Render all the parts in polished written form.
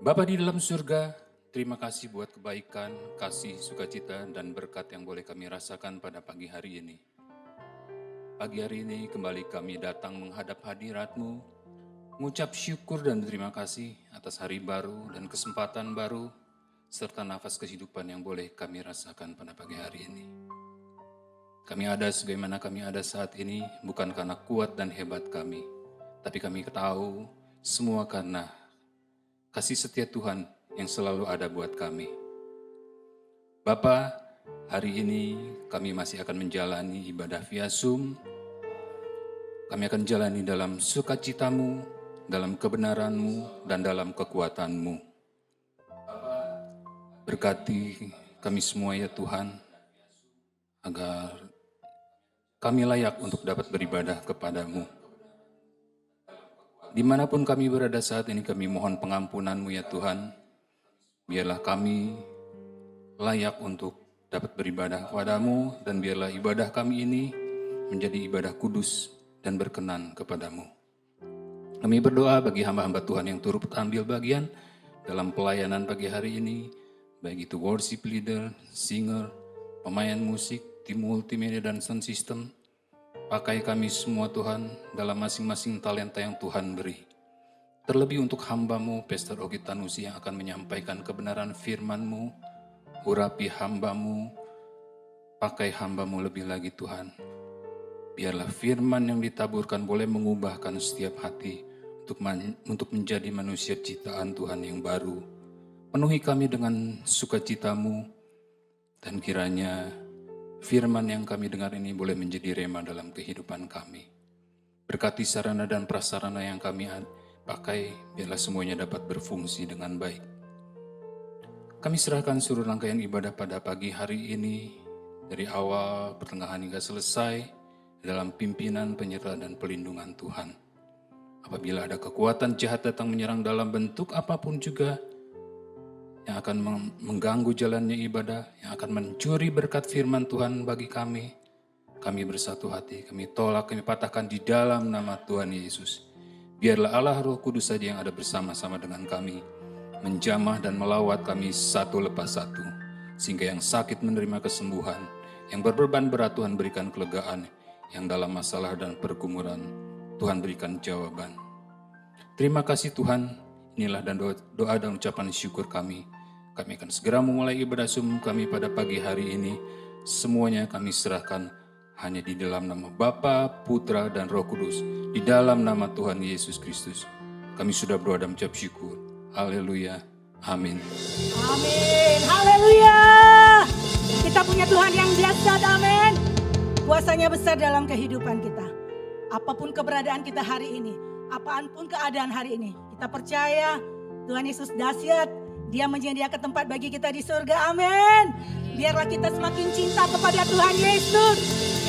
Bapa di dalam surga, terima kasih buat kebaikan, kasih, sukacita, dan berkat yang boleh kami rasakan pada pagi hari ini. Pagi hari ini kembali kami datang menghadap hadirat-Mu, mengucap syukur dan terima kasih atas hari baru dan kesempatan baru, serta nafas kehidupan yang boleh kami rasakan pada pagi hari ini. Kami ada sebagaimana kami ada saat ini, bukan karena kuat dan hebat kami, tapi kami tahu semua karena kasih setia Tuhan yang selalu ada buat kami. Bapa, hari ini kami masih akan menjalani ibadah via Zoom. Kami akan jalani dalam sukacita-Mu, dalam kebenaran-Mu, dan dalam kekuatan-Mu. Berkati kami semua ya Tuhan, agar kami layak untuk dapat beribadah kepada-Mu. Dimanapun kami berada saat ini, kami mohon pengampunan-Mu ya Tuhan. Biarlah kami layak untuk dapat beribadah kepada-Mu, dan biarlah ibadah kami ini menjadi ibadah kudus dan berkenan kepada-Mu. Kami berdoa bagi hamba-hamba Tuhan yang turut ambil bagian dalam pelayanan pagi hari ini, baik itu worship leader, singer, pemain musik, tim multimedia dan sound system. Pakai kami semua Tuhan dalam masing-masing talenta yang Tuhan beri. Terlebih untuk hamba-Mu, Pastor Ogi Tanusi yang akan menyampaikan kebenaran firman-Mu, urapi hamba-Mu, pakai hamba-Mu lebih lagi Tuhan. Biarlah firman yang ditaburkan boleh mengubahkan setiap hati untuk menjadi manusia ciptaan Tuhan yang baru. Penuhi kami dengan sukacita-Mu, dan kiranya firman yang kami dengar ini boleh menjadi rema dalam kehidupan kami. Berkati sarana dan prasarana yang kami pakai, biarlah semuanya dapat berfungsi dengan baik. Kami serahkan seluruh rangkaian ibadah pada pagi hari ini, dari awal, pertengahan hingga selesai, dalam pimpinan, penyertaan, dan pelindungan Tuhan. Apabila ada kekuatan jahat datang menyerang dalam bentuk apapun juga, yang akan mengganggu jalannya ibadah, yang akan mencuri berkat firman Tuhan bagi kami bersatu hati, kami tolak, kami patahkan di dalam nama Tuhan Yesus. Biarlah Allah Roh Kudus saja yang ada bersama-sama dengan kami, menjamah dan melawat kami satu lepas satu, sehingga yang sakit menerima kesembuhan, yang berbeban berat Tuhan berikan kelegaan, yang dalam masalah dan pergumulan Tuhan berikan jawaban. Terima kasih Tuhan, inilah dan doa dan ucapan syukur kami. Kami akan segera memulai ibadah Zoom kami pada pagi hari ini. Semuanya kami serahkan hanya di dalam nama Bapa, Putra, dan Roh Kudus. Di dalam nama Tuhan Yesus Kristus. Kami sudah berdoa dan mengucap syukur. Haleluya. Amin. Amin. Haleluya. Kita punya Tuhan yang dahsyat. Amin. Kuasanya besar dalam kehidupan kita. Apapun keberadaan kita hari ini, apapun keadaan hari ini, kita percaya Tuhan Yesus dahsyat. Dia menyediakan tempat bagi kita di surga. Amin. Biarlah kita semakin cinta kepada Tuhan Yesus.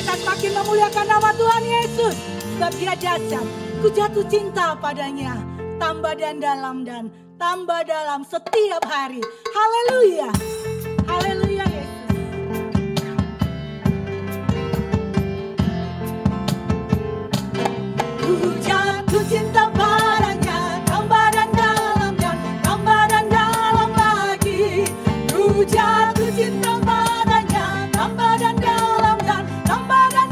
Kita semakin memuliakan nama Tuhan Yesus. Sebab Dia dahsyat. Ku jatuh cinta padanya. Tambah dan tambah dalam setiap hari. Haleluya. Haleluya Yesus. Ku jatuh cinta padanya. Tambah dan dalam lagi. Ku jatuh cinta padanya. Tambah dan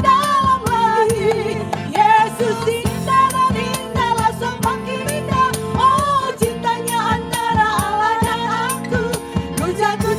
dalam lagi. Yesus indah dan indahlah semakin indah. Oh cintanya antara Allah dan aku. Ku jatuh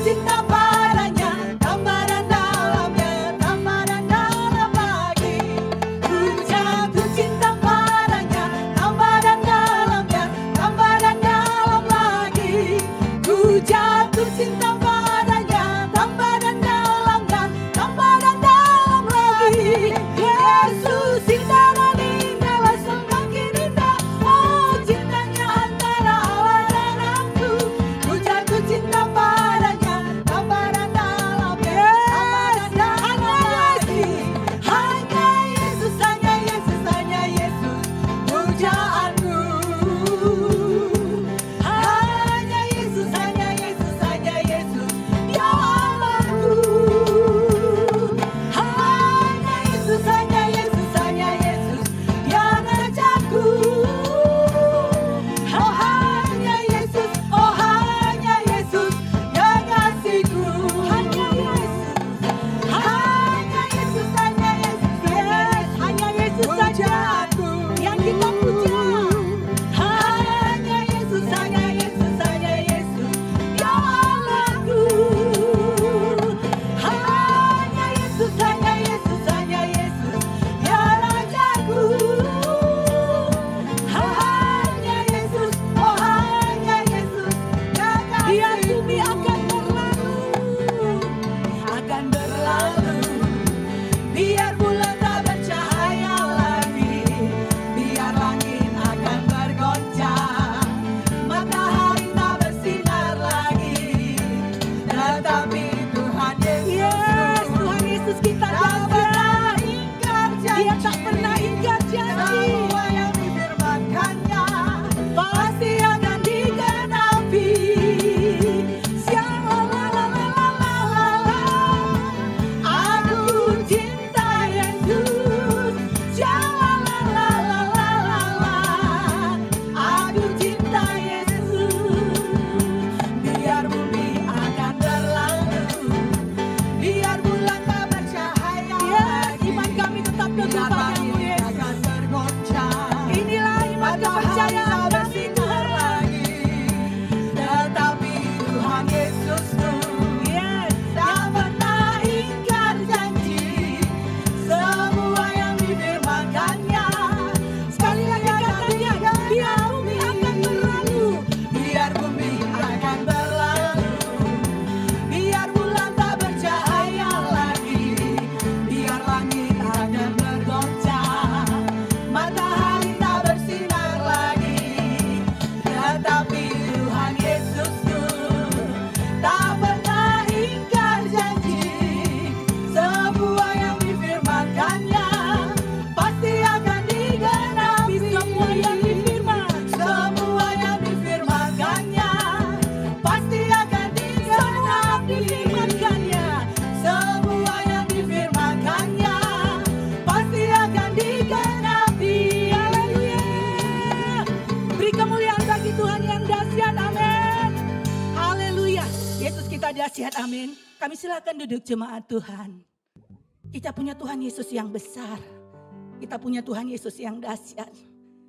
Dia tak pernah ingkar janji. Semua yang difirmankannya pasti akan digenapi. Aku cinta Yesus. Aku cinta Yesus. Biar bumi akan berlalu, biar bulan tak bercahaya, Iman kami tetap teguh biar padamu langit Yesus. akan bergoncang. Inilah iman kepercayaan kami bersinar Tuhan. lagi, tetapi Tuhan Yesusku Yes. tak pernah ingkar janji. Semua yang difirmankannya Sekali lagi katanya, biar bumi akan berlalu. biar bumi akan berlalu, biar bulan tak bercahaya lagi, biar langit akan bergoncang, matahari tak bersinar lagi, tetapi Tuhan Yesusku tak pernah ingkar janji. Semua yang difirmankannya pasti akan digenapi. Semua yang difirman. Semua yang difirmankannya pasti akan digenapi. Semua yang difirmankannya pasti akan digenapi. Haleluya. Beri kemuliaan bagi Tuhan yang dahsyat. Amin. Haleluya. Yesus kita dahsyat. Amin. Kami silakan duduk jemaat Tuhan. Kita punya Tuhan Yesus yang besar. Kita punya Tuhan Yesus yang dahsyat.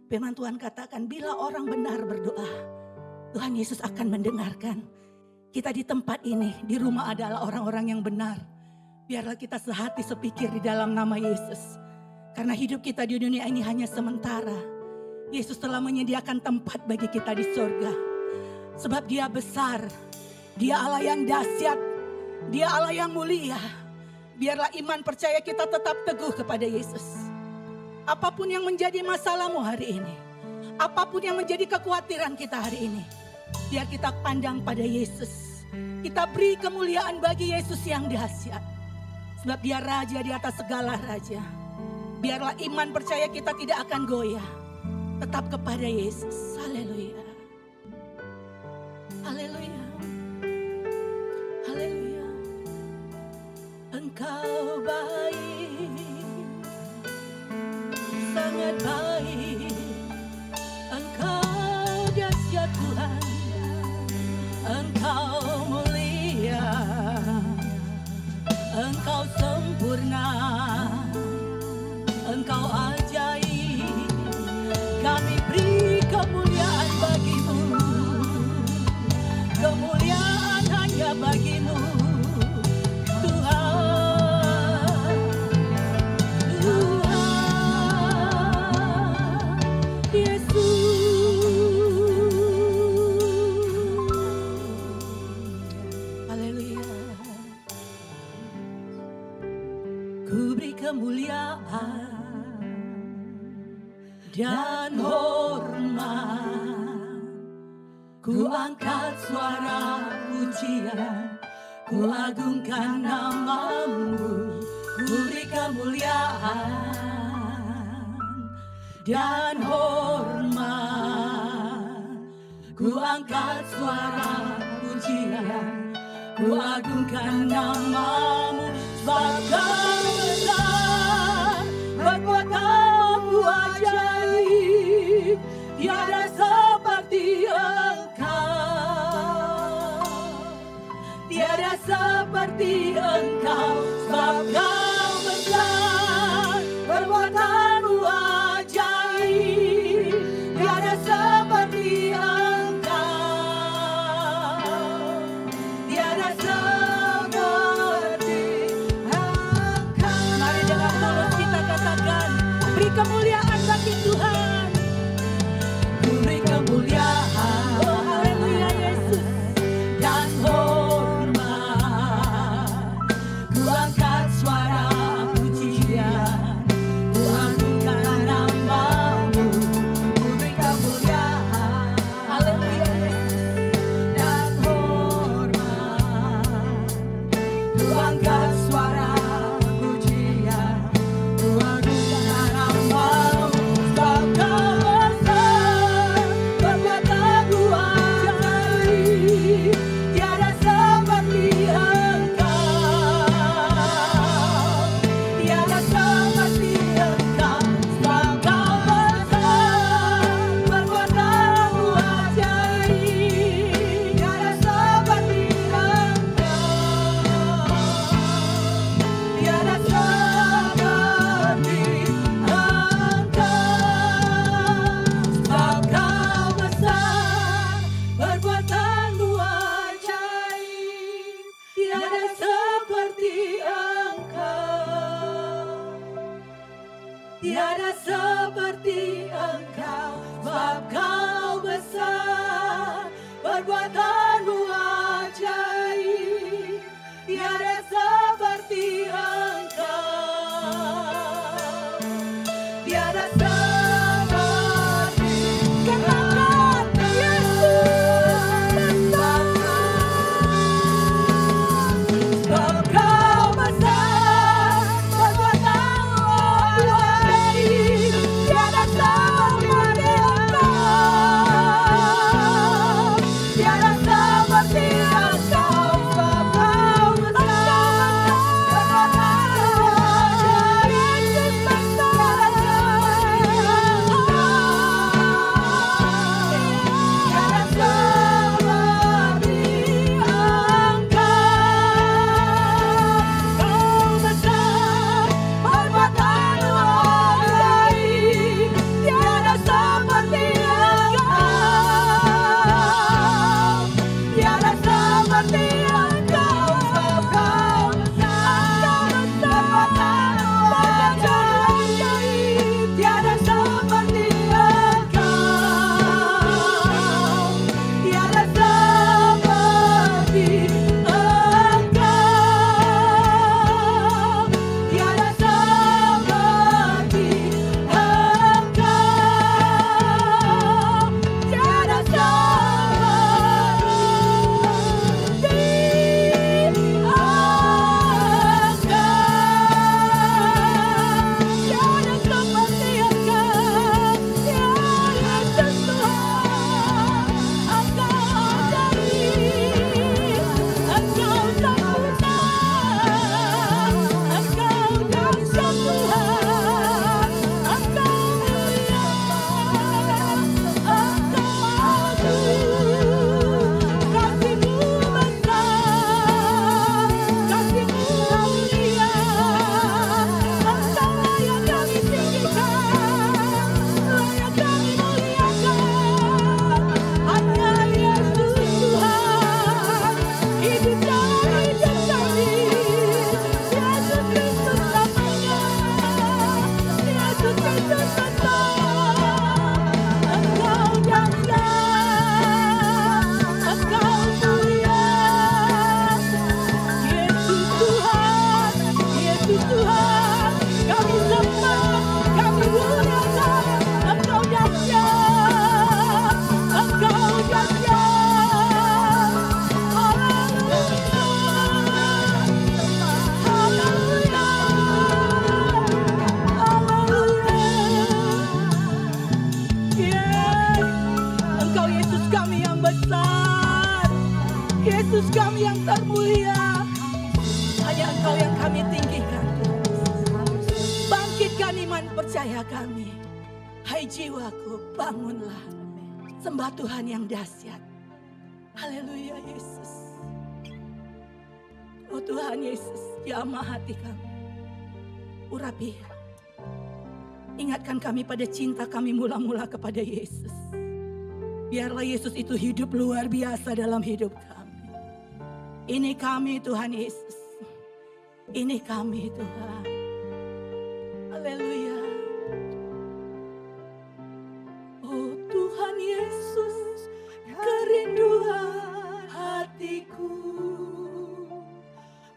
Firman Tuhan katakan, bila orang benar berdoa, Tuhan Yesus akan mendengarkan. Kita di tempat ini, di rumah adalah orang-orang yang benar. Biarlah kita sehati sepikir di dalam nama Yesus. Karena hidup kita di dunia ini hanya sementara. Yesus telah menyediakan tempat bagi kita di surga. Sebab Dia besar, Dia Allah yang dahsyat, Dia Allah yang mulia. Biarlah iman percaya kita tetap teguh kepada Yesus. Apapun yang menjadi masalahmu hari ini, apapun yang menjadi kekhawatiran kita hari ini, biar kita pandang pada Yesus. Kita beri kemuliaan bagi Yesus yang dahsyat. Sebab Dia Raja di atas segala raja. Biarlah iman percaya kita tidak akan goyah. Tetap kepada Yesus. Haleluya. Haleluya. Haleluya. Engkau baik, sangat baik. Engkau dahsyat Tuhan. Engkau mulia. Engkau sempurna. Engkau ajaib. Kami beri kemuliaan bagi-Mu. Kemuliaan hanya bagi-Mu, Tuhan. Tuhan Yesus. Haleluya. Ku beri kemuliaan dan hormat. Ku angkat suara pujian, ku agungkan nama-Mu. Ku beri kemuliaan dan hormat. Ku angkat suara pujian, ku agungkan nama-Mu. Sebab Kau besar, kekuatan-Mu ajaib, tiada seperti Engkau, tiada seperti Engkau. Sebab Kau besar, perbuatan-Mu ajaib, tiada seperti Engkau, tiada seperti Engkau. Mari dengan tulus kita katakan, beri kemuliaan bagi Tuhan. Ku beri kemuliaan, oh haleluya Yesus, dan hormat. Ku angkat suara pujian, ku agungkan nama-Mu. Ku beri kemuliaan, haleluya Yesus, dan hormat. Ku angkat suara pujian, ku agungkan tiada seperti Engkau, sebab Kau besar, perbuatanmu ajaib, tiada seperti Engkau, tiada seperti. Katakan Yesus besar, sebab Kau besar, perbuatanmu ajaib, tiada seperti Engkau, tiada seperti Engkau, sebab Kau besar, perbuatanmu ajaib, tiada seperti Engkau. Kau besar, perbuatanmu ajaib, tiada seperti Engkau, tiada seperti Engkau, sebab Kau besar, perbuatanmu ajaib, tiada seperti Engkau, tiada seperti Engkau, tiada seperti Engkau, tiada Yesus kami yang termulia, hanya Engkau yang kami tinggikan. Bangkitkan iman percaya kami. Hai jiwaku, bangunlah, sembah Tuhan yang dahsyat. Haleluya Yesus. Oh Tuhan Yesus, jamah hati kami. Urapi, ingatkan kami pada cinta kami mula-mula kepada Yesus. Biarlah Yesus itu hidup luar biasa dalam hidup kami. Ini kami Tuhan Yesus. Ini kami Tuhan. Haleluya. Oh Tuhan Yesus, kerinduan hatiku.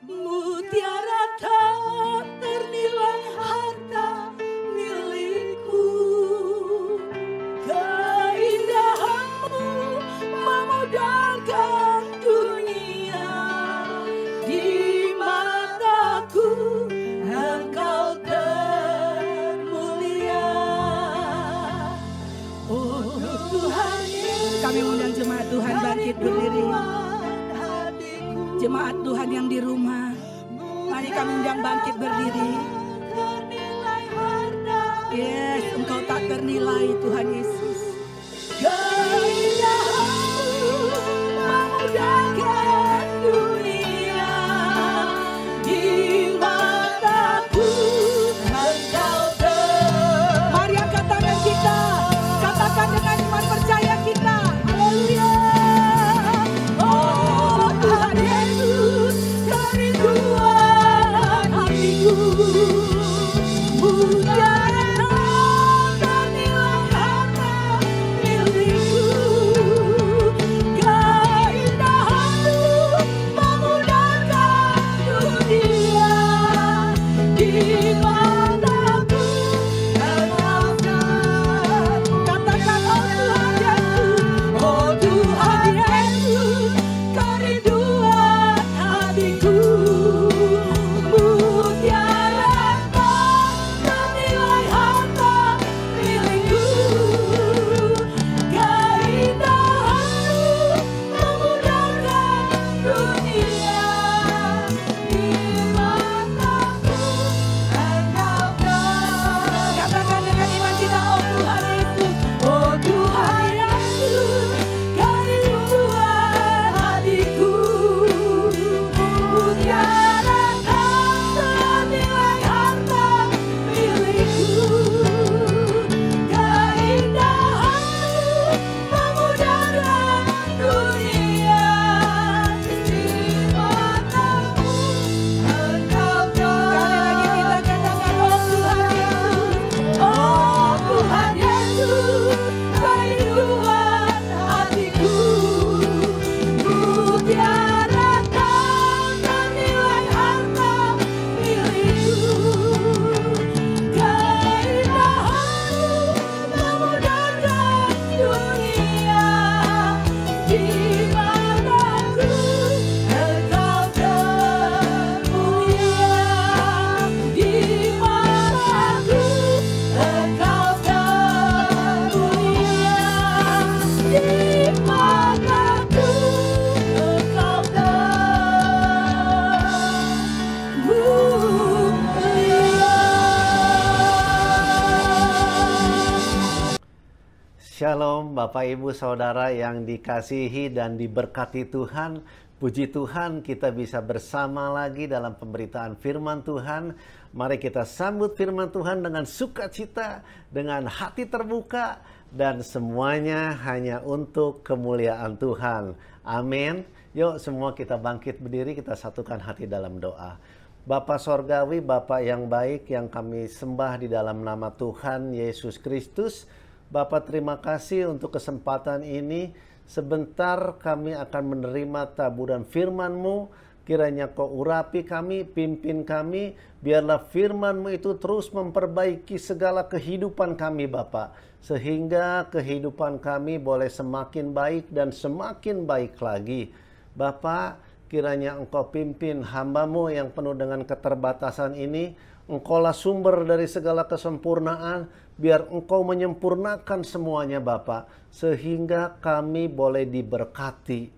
Mutiara tak ternilai harta milikku. Keindahanmu memudarkan dunia. Di mataku Engkau termulia. Oh Tuhan Yesus. Kami undang jemaat Tuhan bangkit berdiri. Jemaat Tuhan yang di rumah, mari kami undang bangkit berdiri. Yes, Engkau tak ternilai Tuhan Yesus. Keindahanmu memudahkan dunia. Di mataku Engkau termulia. Mari angkat tangan kita, katakan dengan iman percaya kita. Haleluya. Oh Tuhan Yesus, kerinduan hatiku. Mutiara Shalom Bapak Ibu Saudara yang dikasihi dan diberkati Tuhan. Puji Tuhan kita bisa bersama lagi dalam pemberitaan firman Tuhan. Mari kita sambut firman Tuhan dengan sukacita, dengan hati terbuka, dan semuanya hanya untuk kemuliaan Tuhan. Amin. Yuk semua kita bangkit berdiri, kita satukan hati dalam doa. Bapa Sorgawi, Bapa yang baik yang kami sembah di dalam nama Tuhan Yesus Kristus. Bapa terima kasih untuk kesempatan ini. Sebentar kami akan menerima taburan firman-Mu. Kiranya Kau urapi kami, pimpin kami. Biarlah firman-Mu itu terus memperbaiki segala kehidupan kami Bapa. Sehingga kehidupan kami boleh semakin baik dan semakin baik lagi. Bapa, kiranya Engkau pimpin hamba-Mu yang penuh dengan keterbatasan ini. Engkaulah sumber dari segala kesempurnaan. Biar Engkau menyempurnakan semuanya Bapa, sehingga kami boleh diberkati.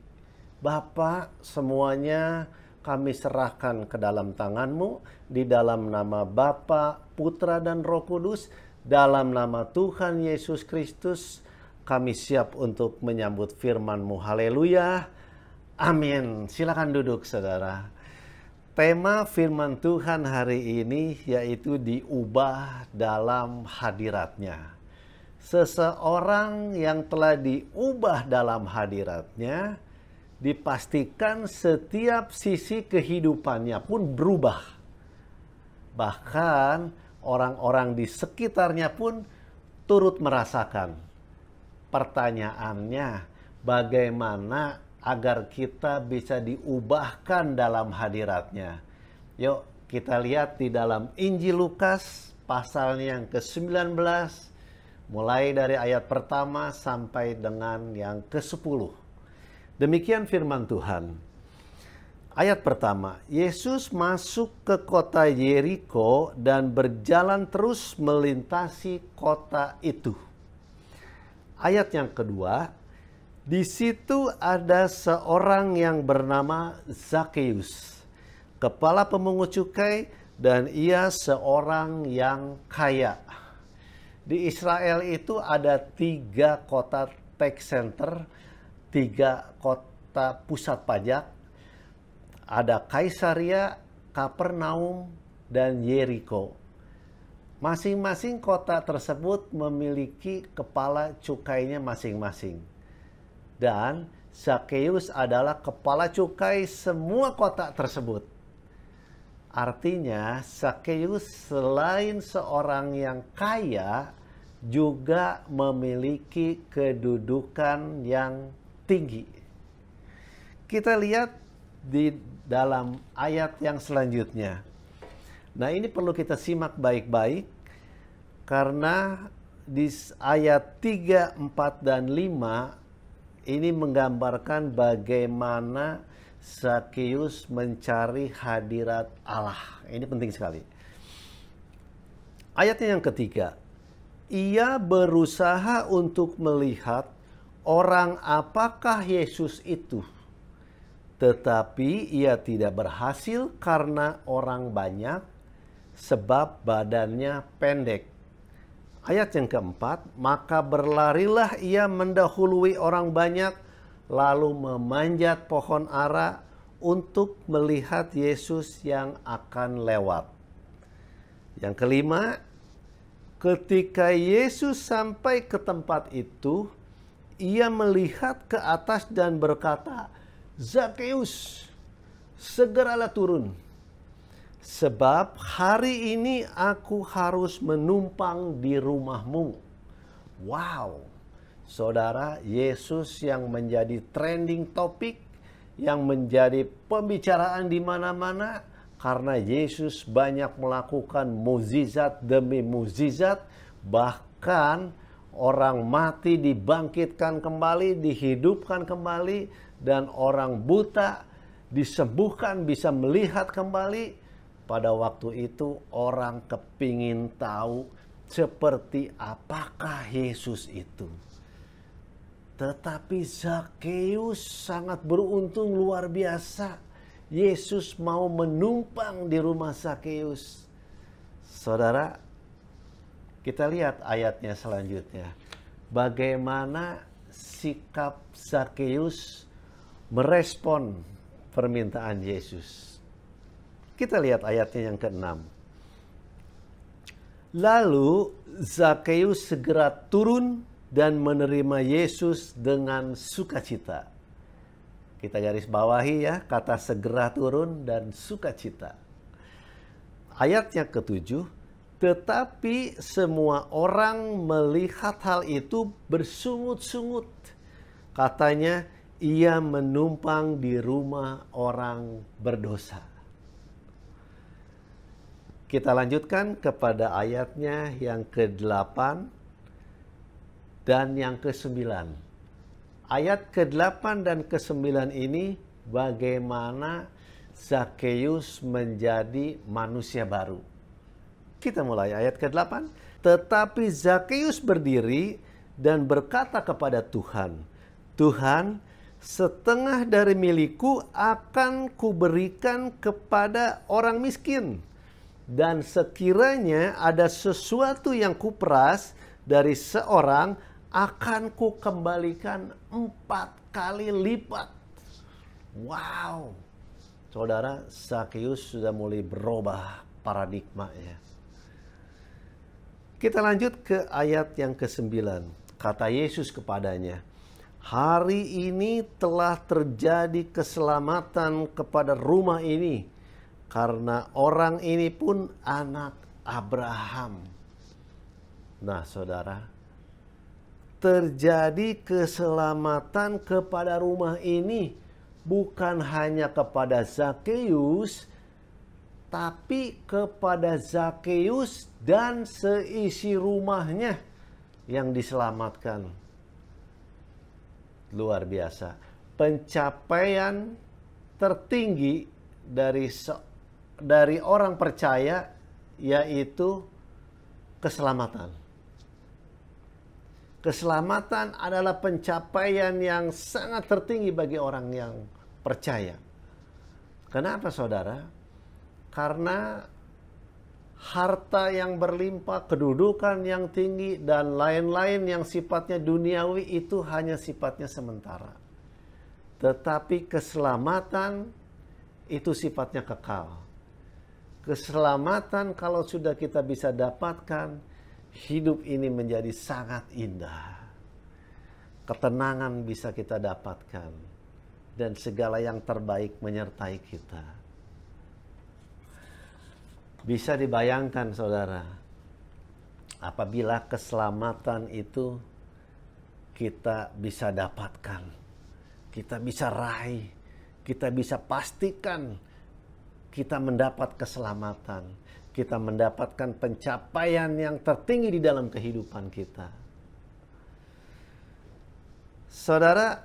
Bapa, semuanya kami serahkan ke dalam tangan-Mu, di dalam nama Bapa, Putra dan Roh Kudus, dalam nama Tuhan Yesus Kristus, kami siap untuk menyambut firman-Mu. Haleluya. Amin. Silakan duduk saudara. Tema firman Tuhan hari ini yaitu diubah dalam hadirat-Nya. Seseorang yang telah diubah dalam hadirat-Nya, dipastikan setiap sisi kehidupannya pun berubah. Bahkan orang-orang di sekitarnya pun turut merasakan. Pertanyaannya, bagaimana agar kita bisa diubahkan dalam hadirat-Nya? Yuk kita lihat di dalam Injil Lukas pasalnya yang ke-19, mulai dari ayat pertama sampai dengan yang ke-10. Demikian firman Tuhan. Ayat pertama, Yesus masuk ke kota Yeriko dan berjalan terus melintasi kota itu. Ayat yang kedua, di situ ada seorang yang bernama Zakheus, kepala pemungut cukai, dan ia seorang yang kaya. Di Israel itu ada 3 kota tax center, 3 kota pusat pajak. Ada Kaisaria, Kapernaum, dan Yeriko. Masing-masing kota tersebut memiliki kepala cukainya masing-masing. Dan Zakheus adalah kepala cukai semua kota tersebut. Artinya Zakheus selain seorang yang kaya juga memiliki kedudukan yang tinggi. Kita lihat di dalam ayat yang selanjutnya. Nah, ini perlu kita simak baik-baik karena di ayat 3, 4, dan 5 ini menggambarkan bagaimana Zakheus mencari hadirat Allah. Ini penting sekali. Ayatnya yang ketiga. Ia berusaha untuk melihat orang apakah Yesus itu. Tetapi ia tidak berhasil karena orang banyak, sebab badannya pendek. Ayat yang keempat, maka berlarilah ia mendahului orang banyak, lalu memanjat pohon ara untuk melihat Yesus yang akan lewat. Yang kelima, ketika Yesus sampai ke tempat itu, ia melihat ke atas dan berkata, Zakheus, segeralah turun. Sebab hari ini aku harus menumpang di rumahmu. Wow, saudara, Yesus yang menjadi trending topik, yang menjadi pembicaraan di mana-mana, karena Yesus banyak melakukan mukjizat demi mukjizat, bahkan orang mati dibangkitkan kembali, dihidupkan kembali, dan orang buta disembuhkan, bisa melihat kembali. Pada waktu itu orang kepingin tahu seperti apakah Yesus itu. Tetapi Zakheus sangat beruntung luar biasa. Yesus mau menumpang di rumah Zakheus. Saudara, kita lihat ayatnya selanjutnya. bagaimana sikap Zakheus merespon permintaan Yesus. Kita lihat ayatnya yang ke-6. Lalu Zakheus segera turun dan menerima Yesus dengan sukacita. Kita garis bawahi ya, kata segera turun dan sukacita. Ayatnya ke-7, tetapi semua orang melihat hal itu bersungut-sungut. Katanya, ia menumpang di rumah orang berdosa. Kita lanjutkan kepada ayatnya yang ke-8 dan yang ke-9. Ayat ke-8 dan ke-9 ini bagaimana Zakheus menjadi manusia baru. Kita mulai ayat ke-8. Tetapi Zakheus berdiri dan berkata kepada Tuhan, Tuhan, setengah dari milikku akan kuberikan kepada orang miskin. Dan sekiranya ada sesuatu yang kuperas dari seorang, akan kukembalikan 4 kali lipat. Wow. Saudara, Zakheus sudah mulai berubah paradigmanya. Kita lanjut ke ayat yang ke-9. Kata Yesus kepadanya, hari ini telah terjadi keselamatan kepada rumah ini, karena orang ini pun anak Abraham. Nah, saudara, terjadi keselamatan kepada rumah ini bukan hanya kepada Zakheus, tapi kepada Zakheus dan seisi rumahnya yang diselamatkan. Luar biasa. Pencapaian tertinggi dari orang percaya yaitu keselamatan. Keselamatan adalah pencapaian yang sangat tertinggi bagi orang yang percaya. Kenapa, saudara? Karena harta yang berlimpah, kedudukan yang tinggi, dan lain-lain yang sifatnya duniawi itu hanya sifatnya sementara. Tetapi keselamatan itu sifatnya kekal. Keselamatan kalau sudah kita bisa dapatkan, hidup ini menjadi sangat indah. Ketenangan bisa kita dapatkan. Dan segala yang terbaik menyertai kita. Bisa dibayangkan, saudara, apabila keselamatan itu kita bisa dapatkan, kita bisa raih, kita bisa pastikan kita mendapat keselamatan, kita mendapatkan pencapaian yang tertinggi di dalam kehidupan kita. Saudara,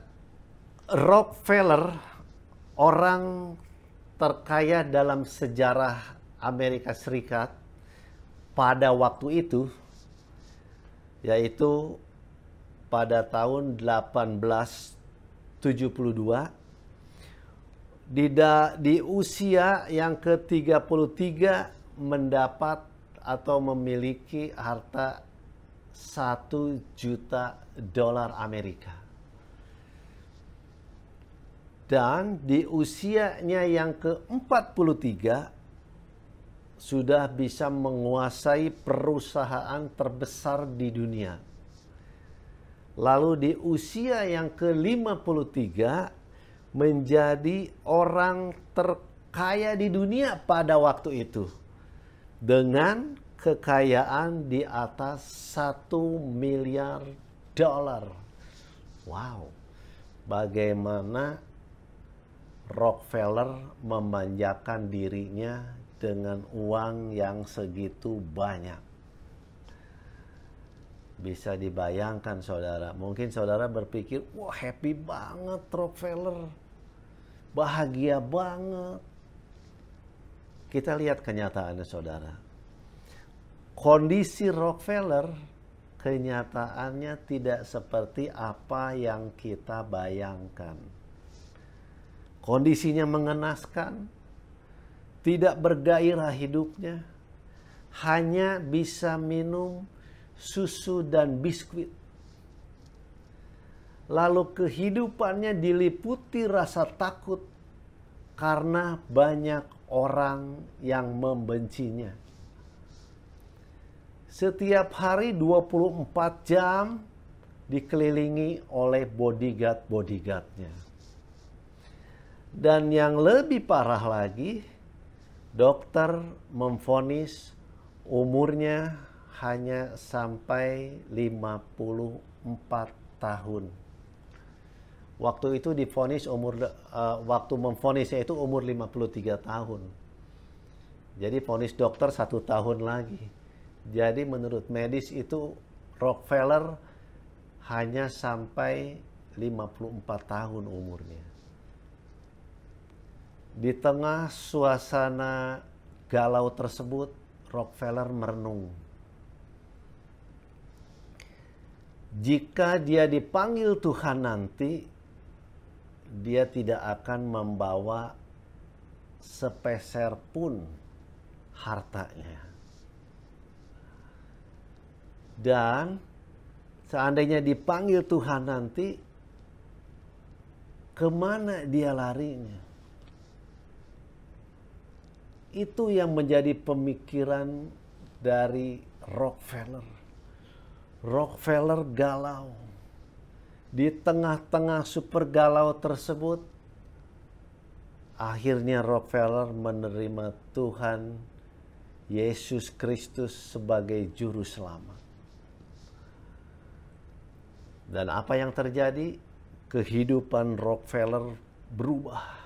Rockefeller, orang terkaya dalam sejarah Amerika Serikat pada waktu itu, yaitu pada tahun 1872, di usia yang ke-33 mendapat atau memiliki harta $1 juta Amerika. Dan di usianya yang ke-43 sudah bisa menguasai perusahaan terbesar di dunia. Lalu di usia yang ke-53 menjadi orang terkaya di dunia pada waktu itu. Dengan kekayaan di atas $1 miliar. Wow. Bagaimana Rockefeller memanjakan dirinya dengan uang yang segitu banyak. Bisa dibayangkan, saudara. Mungkin saudara berpikir, wah, happy banget Rockefeller. Bahagia banget. Kita lihat kenyataannya, saudara. Kondisi Rockefeller, kenyataannya tidak seperti apa yang kita bayangkan. Kondisinya mengenaskan. Tidak bergairah hidupnya, hanya bisa minum susu dan biskuit. lalu kehidupannya diliputi rasa takut karena banyak orang yang membencinya. Setiap hari 24 jam dikelilingi oleh bodyguard-bodyguardnya. Dan yang lebih parah lagi, dokter memvonis umurnya hanya sampai 54 tahun. Waktu itu divonis waktu memvonisnya itu umur 53 tahun. Jadi vonis dokter 1 tahun lagi. Jadi menurut medis itu Rockefeller hanya sampai 54 tahun umurnya. Di tengah suasana galau tersebut, Rockefeller merenung. Jika dia dipanggil Tuhan nanti, dia tidak akan membawa sepeser pun hartanya. Dan seandainya dipanggil Tuhan nanti, kemana dia larinya? Itu yang menjadi pemikiran dari Rockefeller. Rockefeller galau. Di tengah-tengah super galau tersebut, akhirnya Rockefeller menerima Tuhan Yesus Kristus sebagai juru selamat. Dan apa yang terjadi? Kehidupan Rockefeller berubah.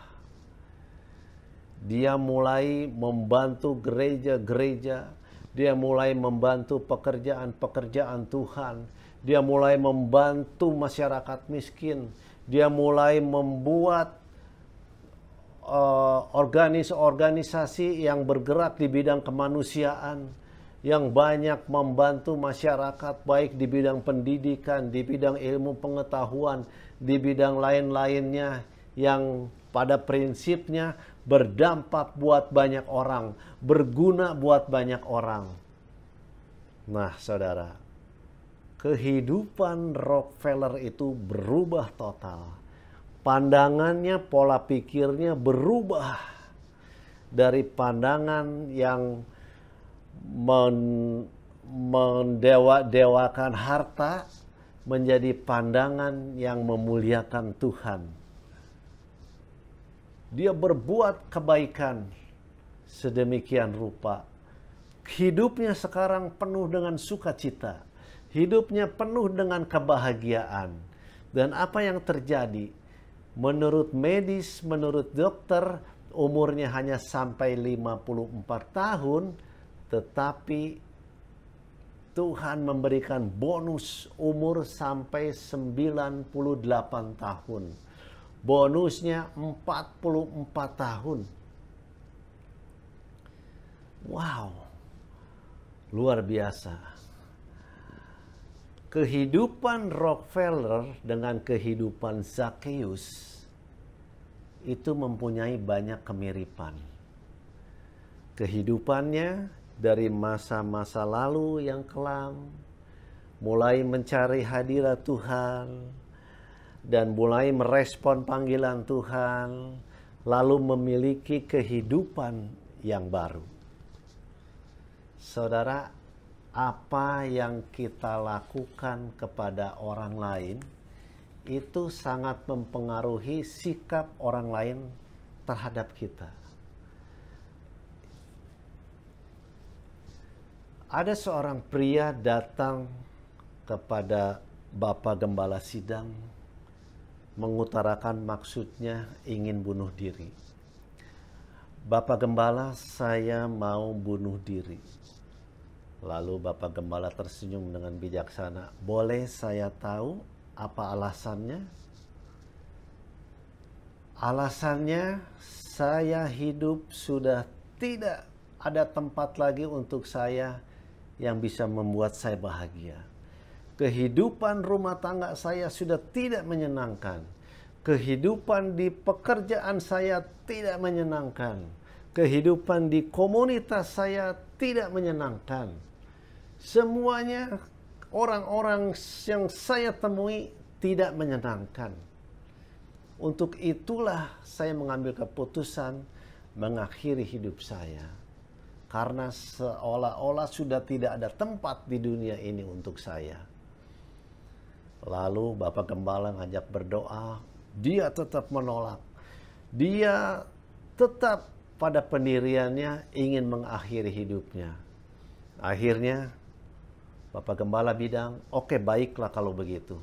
Dia mulai membantu gereja-gereja. Dia mulai membantu pekerjaan-pekerjaan Tuhan. Dia mulai membantu masyarakat miskin. Dia mulai membuat organisasi yang bergerak di bidang kemanusiaan, yang banyak membantu masyarakat baik di bidang pendidikan, di bidang ilmu pengetahuan, di bidang lain-lainnya yang pada prinsipnya berdampak buat banyak orang, berguna buat banyak orang. Nah, saudara, kehidupan Rockefeller itu berubah total. Pandangannya, pola pikirnya berubah dari pandangan yang mendewakan harta menjadi pandangan yang memuliakan Tuhan. Dia berbuat kebaikan sedemikian rupa. Hidupnya sekarang penuh dengan sukacita. Hidupnya penuh dengan kebahagiaan. Dan apa yang terjadi? Menurut medis, menurut dokter, umurnya hanya sampai 54 tahun. Tetapi Tuhan memberikan bonus umur sampai 98 tahun. Bonusnya 44 tahun. Wow, luar biasa. Kehidupan Rockefeller dengan kehidupan Zakheus itu mempunyai banyak kemiripan. Kehidupannya dari masa-masa lalu yang kelam, mulai mencari hadirat Tuhan, dan mulai merespon panggilan Tuhan, lalu memiliki kehidupan yang baru. Saudara, apa yang kita lakukan kepada orang lain, itu sangat mempengaruhi sikap orang lain terhadap kita. Ada seorang pria datang kepada Bapak Gembala Sidang mengutarakan maksudnya ingin bunuh diri. Bapak Gembala, saya mau bunuh diri. Lalu Bapak Gembala tersenyum dengan bijaksana. Boleh saya tahu apa alasannya? Alasannya, saya hidup sudah tidak ada tempat lagi untuk saya yang bisa membuat saya bahagia. Kehidupan rumah tangga saya sudah tidak menyenangkan. Kehidupan di pekerjaan saya tidak menyenangkan. Kehidupan di komunitas saya tidak menyenangkan. Semuanya orang-orang yang saya temui tidak menyenangkan. Untuk itulah saya mengambil keputusan mengakhiri hidup saya. Karena seolah-olah sudah tidak ada tempat di dunia ini untuk saya. Lalu Bapak Gembala ngajak berdoa, dia tetap menolak. Dia tetap pada pendiriannya ingin mengakhiri hidupnya. Akhirnya Bapak Gembala bilang, oke, baiklah kalau begitu.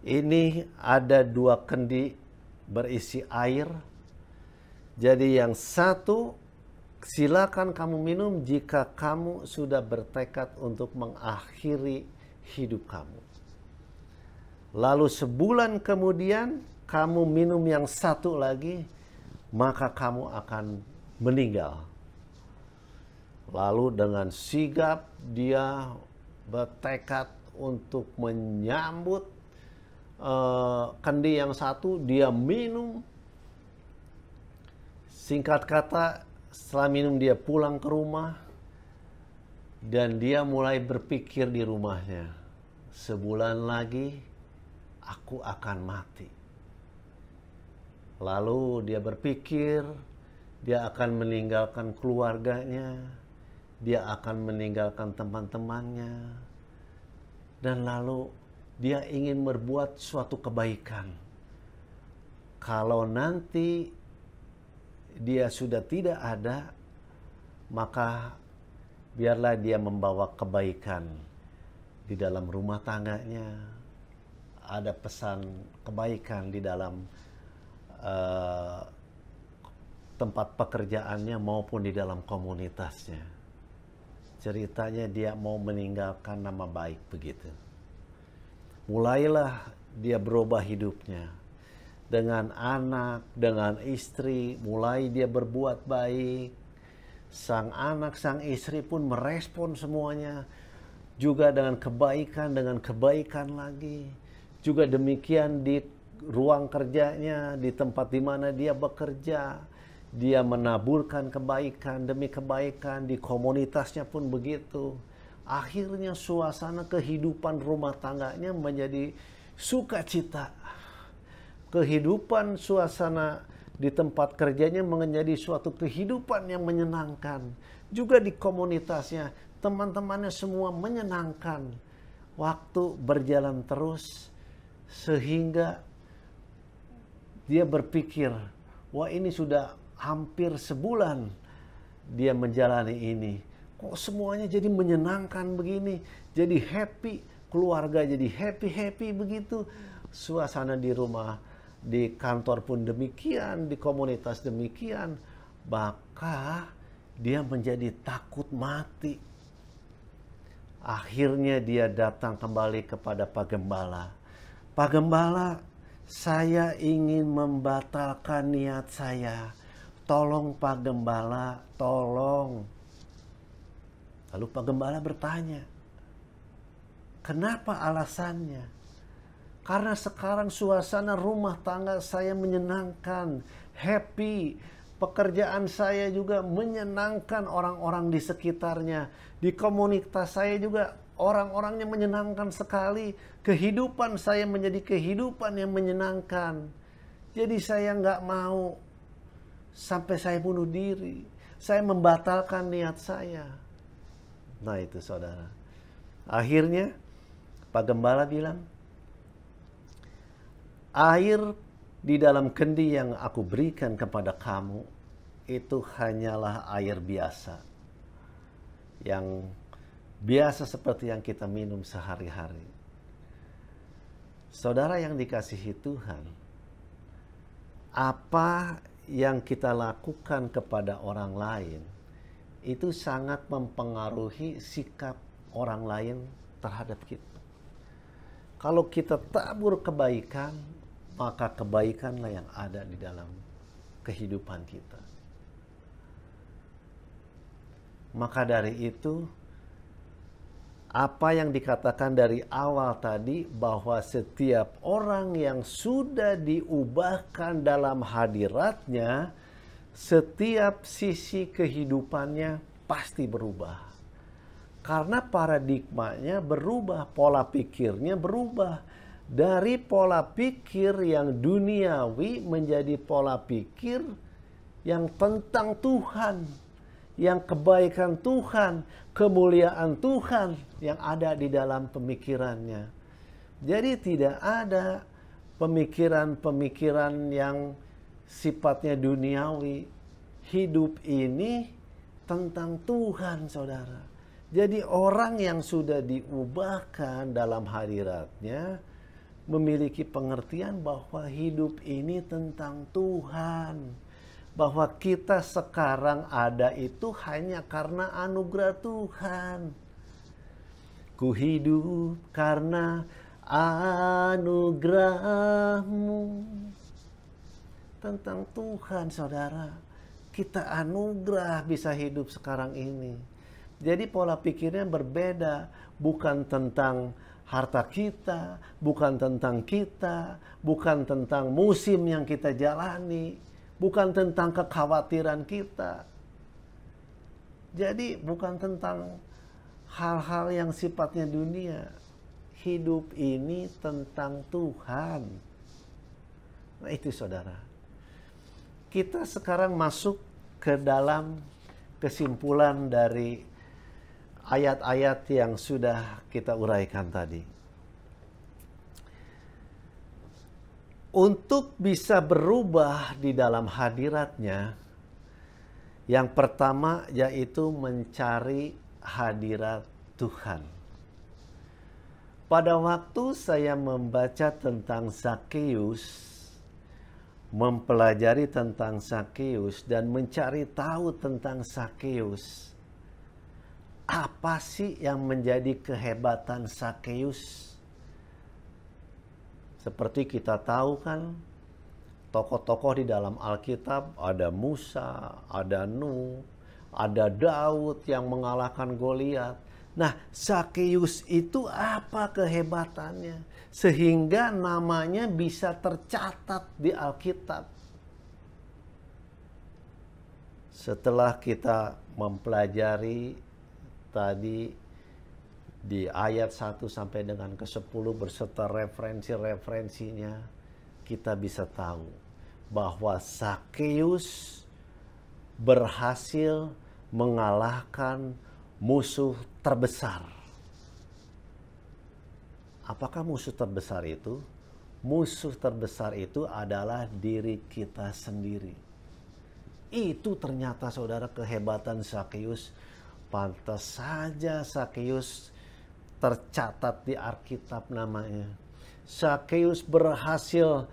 Ini ada 2 kendi berisi air. Jadi yang satu silakan kamu minum jika kamu sudah bertekad untuk mengakhiri hidup kamu. Lalu sebulan kemudian kamu minum yang satu lagi, maka kamu akan meninggal. Lalu dengan sigap dia bertekad untuk menyambut kendi yang satu, dia minum. Singkat kata, setelah minum dia pulang ke rumah dan dia mulai berpikir di rumahnya, sebulan lagi aku akan mati. Lalu dia berpikir dia akan meninggalkan keluarganya, dia akan meninggalkan teman-temannya, dan lalu dia ingin berbuat suatu kebaikan. Kalau nanti dia sudah tidak ada, maka biarlah dia membawa kebaikan di dalam rumah tangganya. Ada pesan kebaikan di dalam tempat pekerjaannya maupun di dalam komunitasnya. Ceritanya dia mau meninggalkan nama baik begitu. Mulailah dia berubah hidupnya. Dengan anak, dengan istri, mulai dia berbuat baik. Sang anak, sang istri pun merespon semuanya. Juga dengan kebaikan lagi. Juga demikian di ruang kerjanya, di tempat di mana dia bekerja. Dia menaburkan kebaikan demi kebaikan, di komunitasnya pun begitu. Akhirnya suasana kehidupan rumah tangganya menjadi sukacita. Kehidupan suasana di tempat kerjanya menjadi suatu kehidupan yang menyenangkan. Juga di komunitasnya, teman-temannya semua menyenangkan. Waktu berjalan terus sehingga dia berpikir, wah ini sudah hampir sebulan dia menjalani ini. Kok semuanya jadi menyenangkan begini, jadi happy, keluarga jadi happy begitu. Suasana di rumah, di kantor pun demikian, di komunitas demikian. Maka dia menjadi takut mati. Akhirnya dia datang kembali kepada Pak Gembala. Pak Gembala, saya ingin membatalkan niat saya. Tolong Pak Gembala, tolong. Lalu Pak Gembala bertanya, kenapa alasannya? Karena sekarang suasana rumah tangga saya menyenangkan, happy. Pekerjaan saya juga menyenangkan orang-orang di sekitarnya. Di komunitas saya juga orang-orangnya menyenangkan sekali. Kehidupan saya menjadi kehidupan yang menyenangkan. Jadi saya nggak mau sampai saya bunuh diri. Saya membatalkan niat saya. Nah itu saudara. Akhirnya Pak Gembala bilang, air di dalam kendi yang aku berikan kepada kamu itu hanyalah air biasa. Yang biasa seperti yang kita minum sehari-hari. Saudara yang dikasihi Tuhan, apa yang kita lakukan kepada orang lain itu sangat mempengaruhi sikap orang lain terhadap kita. Kalau kita tabur kebaikan, maka kebaikanlah yang ada di dalam kehidupan kita. Maka dari itu, apa yang dikatakan dari awal tadi, bahwa setiap orang yang sudah diubahkan dalam hadiratnya, setiap sisi kehidupannya pasti berubah. Karena paradigmanya berubah, pola pikirnya berubah. Dari pola pikir yang duniawi menjadi pola pikir yang tentang Tuhan, yang kebaikan Tuhan, kemuliaan Tuhan yang ada di dalam pemikirannya. Jadi tidak ada pemikiran-pemikiran yang sifatnya duniawi. Hidup ini tentang Tuhan, saudara. Jadi orang yang sudah diubahkan dalam hadiratnya memiliki pengertian bahwa hidup ini tentang Tuhan. Bahwa kita sekarang ada itu hanya karena anugerah Tuhan. Ku hidup karena anugerah-Mu. Tentang Tuhan, saudara. Kita anugerah bisa hidup sekarang ini. Jadi pola pikirnya berbeda. Bukan tentang harta kita, bukan tentang kita, bukan tentang musim yang kita jalani, bukan tentang kekhawatiran kita. Jadi bukan tentang hal-hal yang sifatnya dunia. Hidup ini tentang Tuhan. Nah itu saudara. Kita sekarang masuk ke dalam kesimpulan dari ayat-ayat yang sudah kita uraikan tadi. Untuk bisa berubah di dalam hadiratnya, yang pertama yaitu mencari hadirat Tuhan. Pada waktu saya membaca tentang Zakheus, mempelajari tentang Zakheus dan mencari tahu tentang Zakheus, apa sih yang menjadi kehebatan Zakheus? Seperti kita tahu kan, tokoh-tokoh di dalam Alkitab ada Musa, ada Nuh, ada Daud yang mengalahkan Goliat. Nah, Zakheus itu apa kehebatannya? Sehingga namanya bisa tercatat di Alkitab. Setelah kita mempelajari tadi di ayat 1 sampai dengan ke-10 berserta referensi-referensinya, kita bisa tahu bahwa Zakheus berhasil mengalahkan musuh terbesar. Apakah musuh terbesar itu? Musuh terbesar itu adalah diri kita sendiri. Itu ternyata saudara kehebatan Zakheus. Pantas saja Zakheus tercatat di Alkitab namanya. Zakheus berhasil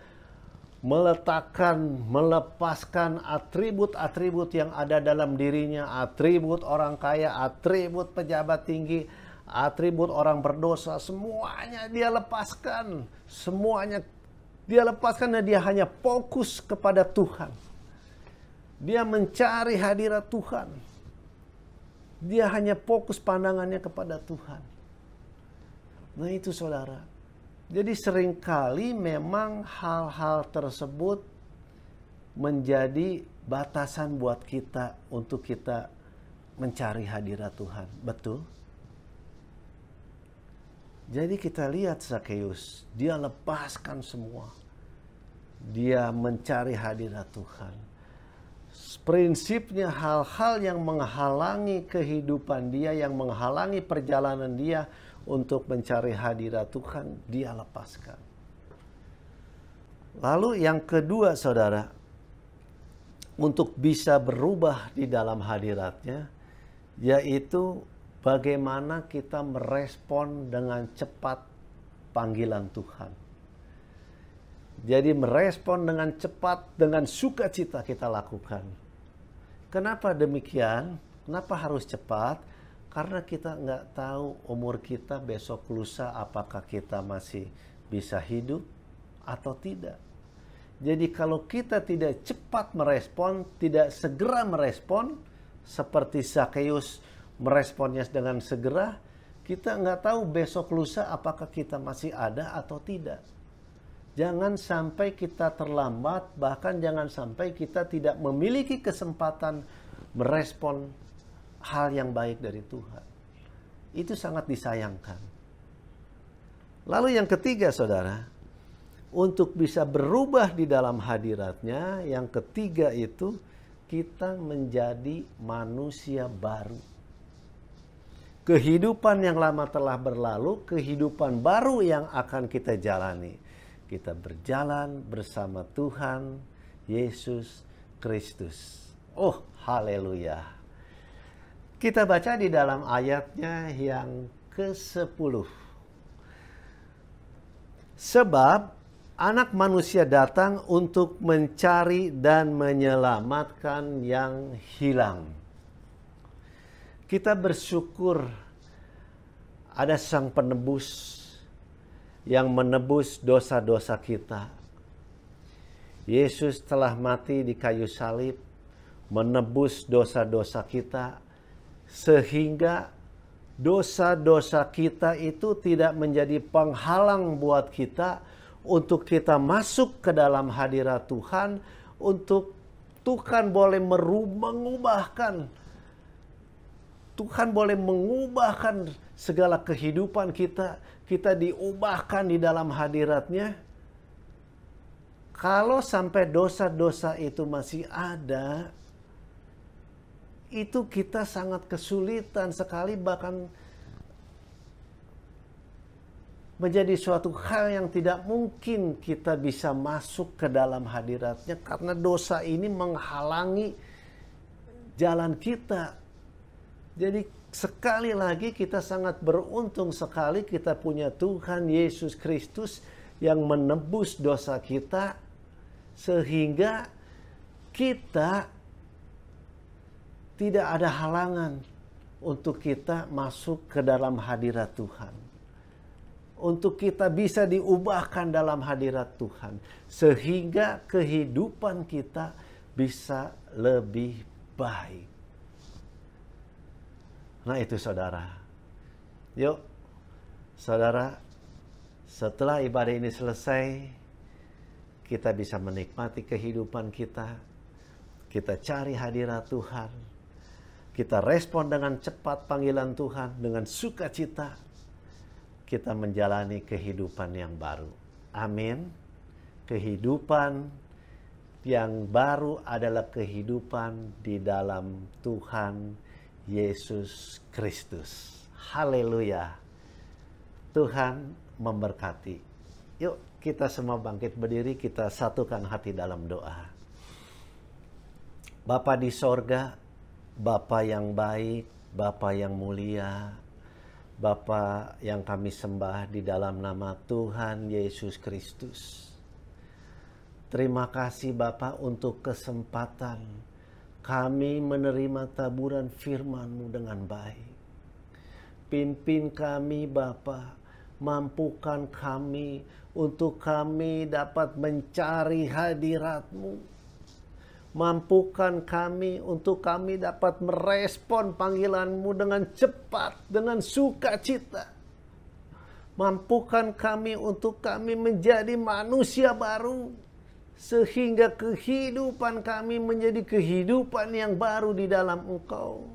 melepaskan atribut-atribut yang ada dalam dirinya, atribut orang kaya, atribut pejabat tinggi, atribut orang berdosa, semuanya dia lepaskan. Semuanya dia lepaskan dan dia hanya fokus kepada Tuhan. Dia mencari hadirat Tuhan. Dia hanya fokus pandangannya kepada Tuhan. Nah itu saudara. Jadi seringkali memang hal-hal tersebut menjadi batasan buat kita untuk kita mencari hadirat Tuhan. Betul? Jadi kita lihat Zakheus, dia lepaskan semua. Dia mencari hadirat Tuhan. Prinsipnya hal-hal yang menghalangi kehidupan dia, yang menghalangi perjalanan dia untuk mencari hadirat Tuhan, dia lepaskan. Lalu yang kedua saudara, untuk bisa berubah di dalam hadiratnya, yaitu bagaimana kita merespon dengan cepat panggilan Tuhan. Jadi merespon dengan cepat, dengan sukacita kita lakukan. Kenapa demikian? Kenapa harus cepat? Karena kita nggak tahu umur kita besok lusa apakah kita masih bisa hidup atau tidak. Jadi kalau kita tidak cepat merespon, tidak segera merespon, seperti Zakheus meresponnya dengan segera, kita nggak tahu besok lusa apakah kita masih ada atau tidak. Jangan sampai kita terlambat, bahkan jangan sampai kita tidak memiliki kesempatan merespon hal yang baik dari Tuhan. Itu sangat disayangkan. Lalu yang ketiga saudara, untuk bisa berubah di dalam hadiratnya, yang ketiga itu kita menjadi manusia baru. Kehidupan yang lama telah berlalu, kehidupan baru yang akan kita jalani. Kita berjalan bersama Tuhan Yesus Kristus. Oh, haleluya. Kita baca di dalam ayatnya yang ke-10. Sebab Anak Manusia datang untuk mencari dan menyelamatkan yang hilang. Kita bersyukur ada Sang Penebus yang menebus dosa-dosa kita. Yesus telah mati di kayu salib, menebus dosa-dosa kita, sehingga dosa-dosa kita itu tidak menjadi penghalang buat kita untuk kita masuk ke dalam hadirat Tuhan, untuk Tuhan boleh mengubahkan. Tuhan boleh mengubahkan segala kehidupan kita. Kita diubahkan di dalam hadiratnya. Kalau sampai dosa-dosa itu masih ada, itu kita sangat kesulitan sekali, bahkan menjadi suatu hal yang tidak mungkin kita bisa masuk ke dalam hadiratnya. Karena dosa ini menghalangi jalan kita. Jadi sekali lagi kita sangat beruntung sekali kita punya Tuhan Yesus Kristus yang menebus dosa kita, sehingga kita tidak ada halangan untuk kita masuk ke dalam hadirat Tuhan. Untuk kita bisa diubahkan dalam hadirat Tuhan, sehingga kehidupan kita bisa lebih baik. Nah itu saudara. Yuk saudara, setelah ibadah ini selesai, kita bisa menikmati kehidupan kita. Kita cari hadirat Tuhan. Kita respon dengan cepat panggilan Tuhan, dengan sukacita. Kita menjalani kehidupan yang baru. Amin. Kehidupan yang baru adalah kehidupan di dalam Tuhan Yesus Kristus. Haleluya. Tuhan memberkati. Yuk kita semua bangkit berdiri, kita satukan hati dalam doa. Bapa di sorga, Bapa yang baik, Bapa yang mulia, Bapa yang kami sembah di dalam nama Tuhan Yesus Kristus. Terima kasih Bapa untuk kesempatan kami menerima taburan firman-Mu dengan baik. Pimpin kami Bapa, mampukan kami untuk kami dapat mencari hadirat-Mu. Mampukan kami untuk kami dapat merespon panggilan-Mu dengan cepat, dengan sukacita. Mampukan kami untuk kami menjadi manusia baru, sehingga kehidupan kami menjadi kehidupan yang baru di dalam Engkau.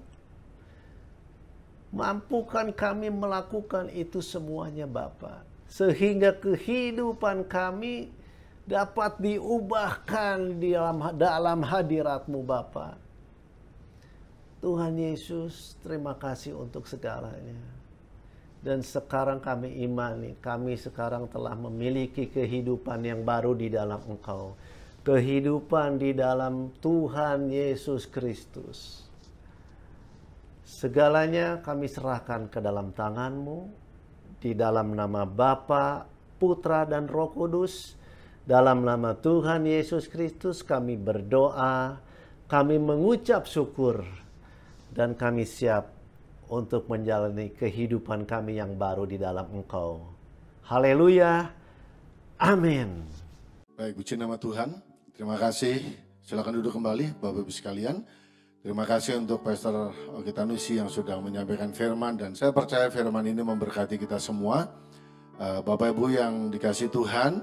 Mampukan kami melakukan itu semuanya Bapa, sehingga kehidupan kami dapat diubahkan di dalam hadirat-Mu Bapa. Tuhan Yesus, terima kasih untuk segalanya. Dan sekarang kami imani, kami sekarang telah memiliki kehidupan yang baru di dalam Engkau. Kehidupan di dalam Tuhan Yesus Kristus. Segalanya kami serahkan ke dalam tangan-Mu. Di dalam nama Bapa, Putra, dan Roh Kudus. Dalam nama Tuhan Yesus Kristus kami berdoa. Kami mengucap syukur. Dan kami siap untuk menjalani kehidupan kami yang baru di dalam Engkau. Haleluya. Amin. Baik, puji nama Tuhan. Terima kasih. Silakan duduk kembali Bapak Ibu sekalian. Terima kasih untuk Pastor Ogi Tanusi yang sudah menyampaikan firman. Dan saya percaya firman ini memberkati kita semua. Bapak Ibu yang dikasih Tuhan,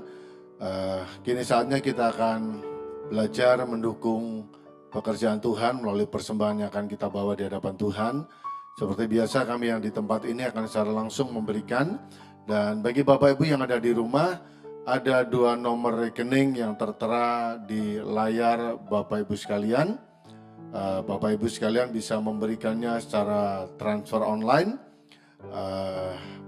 kini saatnya kita akan belajar mendukung pekerjaan Tuhan melalui persembahan yang akan kita bawa di hadapan Tuhan. Seperti biasa kami yang di tempat ini akan secara langsung memberikan. Dan bagi Bapak Ibu yang ada di rumah, ada 2 nomor rekening yang tertera di layar Bapak Ibu sekalian. Bapak Ibu sekalian bisa memberikannya secara transfer online,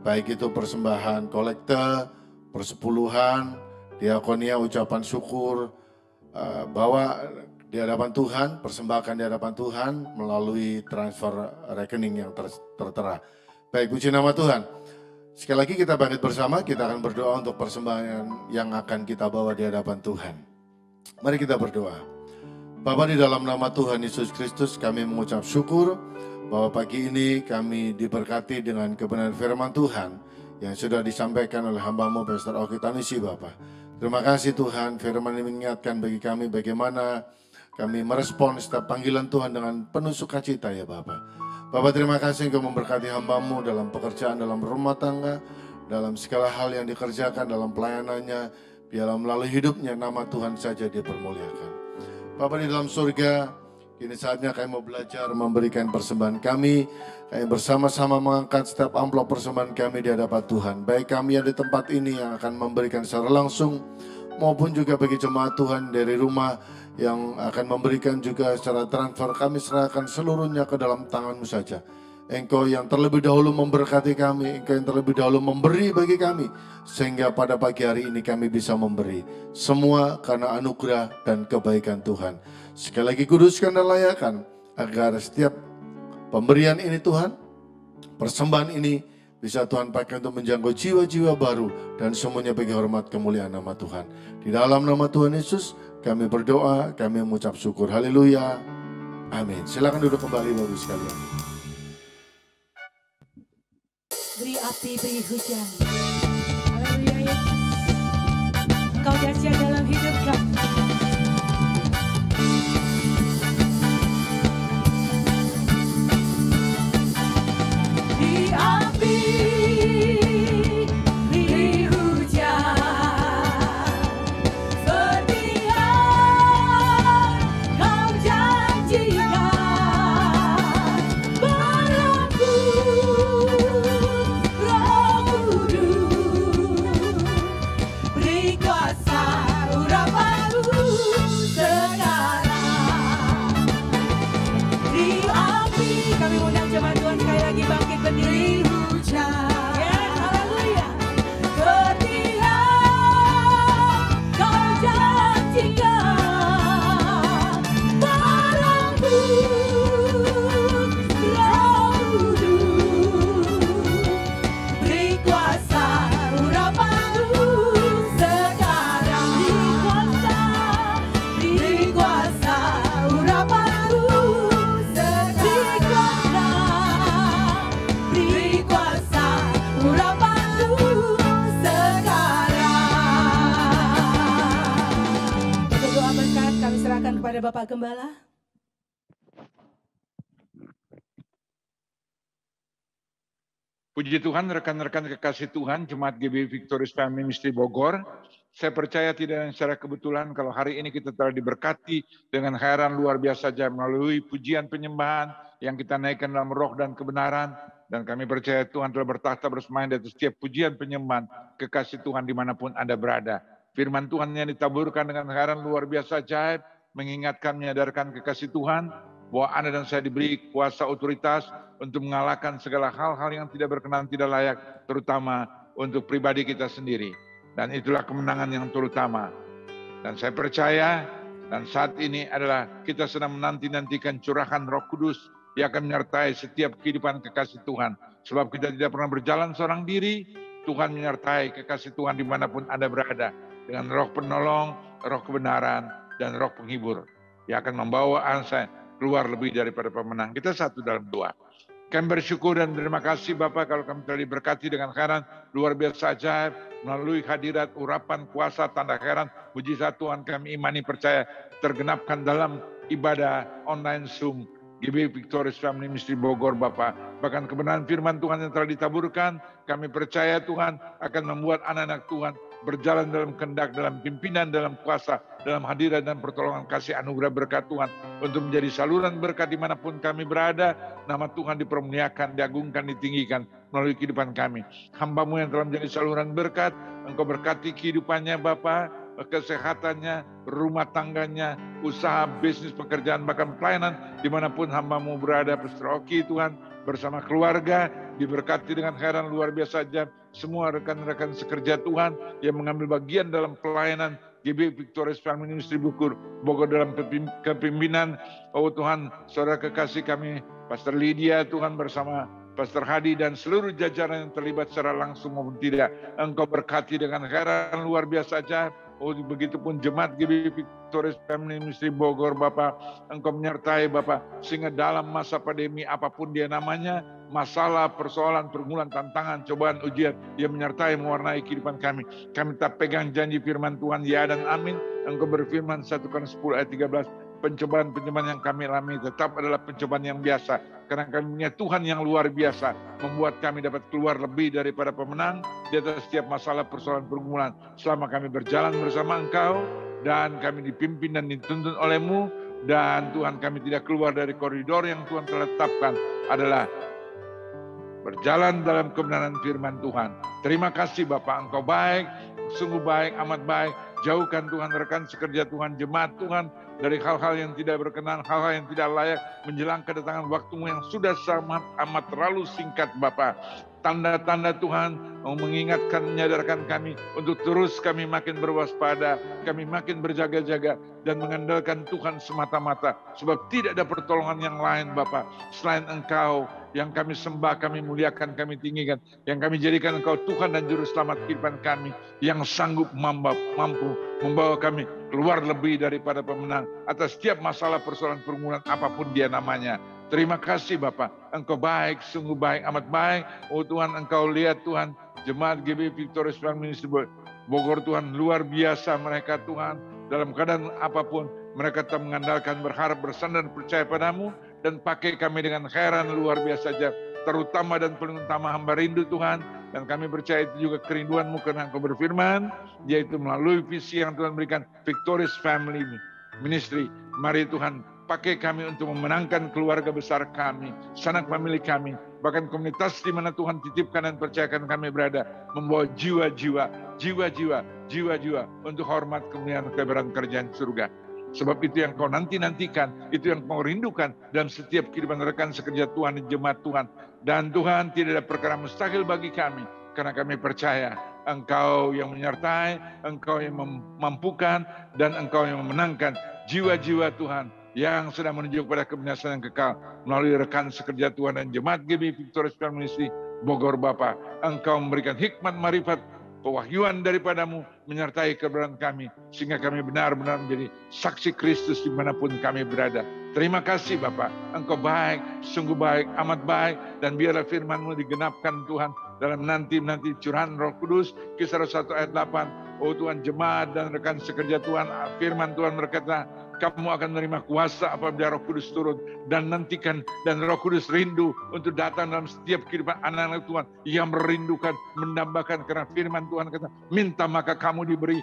baik itu persembahan kolekte, persepuluhan, diakonia, ucapan syukur, bawa di hadapan Tuhan, persembahkan di hadapan Tuhan melalui transfer rekening yang tertera. Baik, puji nama Tuhan. Sekali lagi kita bangkit bersama, kita akan berdoa untuk persembahan yang akan kita bawa di hadapan Tuhan. Mari kita berdoa. Bapa, di dalam nama Tuhan Yesus Kristus kami mengucap syukur bahwa pagi ini kami diberkati dengan kebenaran firman Tuhan yang sudah disampaikan oleh hamba-Mu Pastor Oki Tanusi, Bapa. Terima kasih Tuhan, firman ini mengingatkan bagi kami bagaimana kami merespon setiap panggilan Tuhan dengan penuh sukacita ya Bapa. Bapak, terima kasih Engkau memberkati hamba-Mu dalam pekerjaan, dalam rumah tangga, dalam segala hal yang dikerjakan, dalam pelayanannya. Biarlah melalui hidupnya nama Tuhan saja dipermuliakan. Bapak di dalam surga, kini saatnya kami mau belajar memberikan persembahan kami. Kami bersama-sama mengangkat setiap amplop persembahan kami di hadapan Tuhan. Baik kami yang di tempat ini yang akan memberikan secara langsung, maupun juga bagi jemaat Tuhan dari rumah yang akan memberikan juga secara transfer, kami serahkan seluruhnya ke dalam tangan-Mu saja. Engkau yang terlebih dahulu memberkati kami, Engkau yang terlebih dahulu memberi bagi kami, sehingga pada pagi hari ini kami bisa memberi. Semua karena anugerah dan kebaikan Tuhan. Sekali lagi kuduskan dan layakan, agar setiap pemberian ini Tuhan, persembahan ini bisa Tuhan pakai untuk menjangkau jiwa-jiwa baru, dan semuanya bagi hormat kemuliaan nama Tuhan. Di dalam nama Tuhan Yesus, kami berdoa, kami mengucap syukur. Haleluya. Amin. Silakan duduk kembali Bapak sekalian. Beri api, beri hujan. Haleluya Yesus. Engkau dahsyat dalam hidup kami. Beri api, beri hujan. Seperti yang Kau janjikan. Berlaku Roh Kudus, beri kuasa urapanmu sekarang. Beri api, kami undang jemaat Tuhan sekali lagi bangkit berdiri. Hujan, yes, haleluya. Seperti yang Kau janjikan. Berlaku Roh Kudus, beri kuasa urapanmu sekarang. Beri kuasa urapanmu sekarang. Beri kuasa urapanmu sekarang. Untuk doa berkat kami serahkan kepada Bapak Gembala. Puji Tuhan, rekan-rekan kekasih Tuhan, Jemaat GB Victorious Family Ministry Bogor. Saya percaya tidak secara kebetulan kalau hari ini kita telah diberkati dengan khairan luar biasa saja melalui pujian penyembahan yang kita naikkan dalam roh dan kebenaran. Dan kami percaya Tuhan telah bertahta bersemain di atas setiap pujian penyembahan kekasih Tuhan dimanapun Anda berada. Firman Tuhan yang ditaburkan dengan khairan luar biasa ajaib, mengingatkan, menyadarkan kekasih Tuhan bahwa Anda dan saya diberi kuasa otoritas untuk mengalahkan segala hal-hal yang tidak berkenan, tidak layak, terutama untuk pribadi kita sendiri. Dan itulah kemenangan yang terutama. Dan saya percaya, dan saat ini adalah kita sedang menanti-nantikan curahan Roh Kudus yang akan menyertai setiap kehidupan kekasih Tuhan. Sebab kita tidak pernah berjalan seorang diri, Tuhan menyertai kekasih Tuhan dimanapun Anda berada. Dengan roh penolong, roh kebenaran, dan roh penghibur. Yang akan membawa Anda keluar lebih daripada pemenang. Kita satu dalam doa. Kami bersyukur dan terima kasih Bapak kalau kami telah diberkati dengan khairan luar biasa ajaib melalui hadirat, urapan, kuasa, tanda khairan, mujizat Tuhan kami imani percaya tergenapkan dalam ibadah online Zoom GB Victorious Family Ministry Bogor Bapak. Bahkan kebenaran firman Tuhan yang telah ditaburkan, kami percaya Tuhan akan membuat anak-anak Tuhan berjalan dalam kehendak, dalam pimpinan, dalam kuasa, dalam hadirat dan pertolongan kasih anugerah berkat Tuhan, untuk menjadi saluran berkat dimanapun kami berada. Nama Tuhan dipermuliakan, diagungkan, ditinggikan melalui kehidupan kami. Hamba-Mu yang telah menjadi saluran berkat, Engkau berkati kehidupannya Bapa, kesehatannya, rumah tangganya, usaha, bisnis, pekerjaan, bahkan pelayanan, dimanapun hamba-Mu berada. Pastor Oki Tuhan, bersama keluarga, diberkati dengan khairan luar biasa ajaib. Semua rekan-rekan sekerja Tuhan yang mengambil bagian dalam pelayanan GB Victorious Family Ministry Bogor dalam kepimpinan, oh Tuhan, saudara kekasih kami, Pastor Lydia Tuhan bersama Pastor Hadi dan seluruh jajaran yang terlibat secara langsung maupun tidak. Engkau berkati dengan khairan luar biasa ajaib. Oh, begitupun jemaat GB Victorious Family Ministry Bogor, Bapak, Engkau menyertai Bapak, sehingga dalam masa pandemi apapun dia namanya, masalah, persoalan, pergumulan, tantangan, cobaan, ujian, yang menyertai, mewarnai kehidupan kami. Kami tak pegang janji firman Tuhan, ya dan amin. Engkau berfirman 1 Korintus 10 ayat 13, pencobaan-pencobaan yang kami alami tetap adalah pencobaan yang biasa. Karena kami punya Tuhan yang luar biasa, membuat kami dapat keluar lebih daripada pemenang di atas setiap masalah, persoalan, pergumulan. Selama kami berjalan bersama Engkau, dan kami dipimpin dan dituntun oleh-Mu, dan Tuhan kami tidak keluar dari koridor yang Tuhan telah tetapkan, adalah berjalan dalam kebenaran firman Tuhan. Terima kasih Bapak, Engkau baik, sungguh baik, amat baik. Jauhkan Tuhan rekan sekerja Tuhan, jemaat Tuhan, dari hal-hal yang tidak berkenan, hal-hal yang tidak layak, menjelang kedatangan waktu-Mu yang sudah sangat amat terlalu singkat Bapa. Tanda-tanda Tuhan mengingatkan, menyadarkan kami untuk terus kami makin berwaspada, kami makin berjaga-jaga dan mengandalkan Tuhan semata-mata, sebab tidak ada pertolongan yang lain Bapa selain Engkau yang kami sembah, kami muliakan, kami tinggikan, yang kami jadikan Engkau Tuhan dan Juru Selamat kehidupan kami, yang sanggup mampu membawa kami keluar lebih daripada pemenang atas setiap masalah, persoalan, pergumulan apapun dia namanya. Terima kasih Bapak, Engkau baik, sungguh baik, amat baik. Oh Tuhan, Engkau lihat Tuhan, jemaat GB Victorious Family Ministry Bogor Tuhan, luar biasa mereka Tuhan, dalam keadaan apapun mereka tetap mengandalkan, berharap, bersandar, percaya padamu, dan pakai kami dengan khairan luar biasa aja. Terutama dan paling utama hamba rindu Tuhan, dan kami percaya itu juga kerinduan-Mu karena Engkau berfirman, yaitu melalui visi yang Tuhan berikan, Victorious Family Ministry. Mari Tuhan, pakai kami untuk memenangkan keluarga besar kami, sanak famili kami, bahkan komunitas di mana Tuhan titipkan dan percayakan kami berada, membawa jiwa-jiwa untuk hormat, kemuliaan, kebenaran kerjaan surga. Sebab itu yang Kau nantikan, itu yang Kau rindukan dalam setiap kehidupan rekan sekerja Tuhan dan jemaat Tuhan. Dan Tuhan, tidak ada perkara mustahil bagi kami, karena kami percaya Engkau yang menyertai, Engkau yang memampukan, dan Engkau yang memenangkan jiwa-jiwa Tuhan yang sedang menuju kepada kebinasan yang kekal melalui rekan sekerja Tuhan dan jemaat GB Victorious Family Ministry Bogor Bapa. Engkau memberikan hikmat, marifat, pewahyuan daripadamu menyertai kebenaran kami, sehingga kami benar-benar menjadi saksi Kristus dimanapun kami berada. Terima kasih Bapa, Engkau baik, sungguh baik, amat baik, dan biarlah firman-Mu digenapkan Tuhan dalam nanti curahan Roh Kudus. Kisah 1 ayat 8, oh Tuhan, jemaat dan rekan sekerja Tuhan, firman Tuhan berkata, kamu akan menerima kuasa apabila Roh Kudus turun, dan nantikan, dan Roh Kudus rindu untuk datang dalam setiap kehidupan anak-anak Tuhan yang merindukan, mendambakan, karena firman Tuhan kata, minta maka kamu diberi,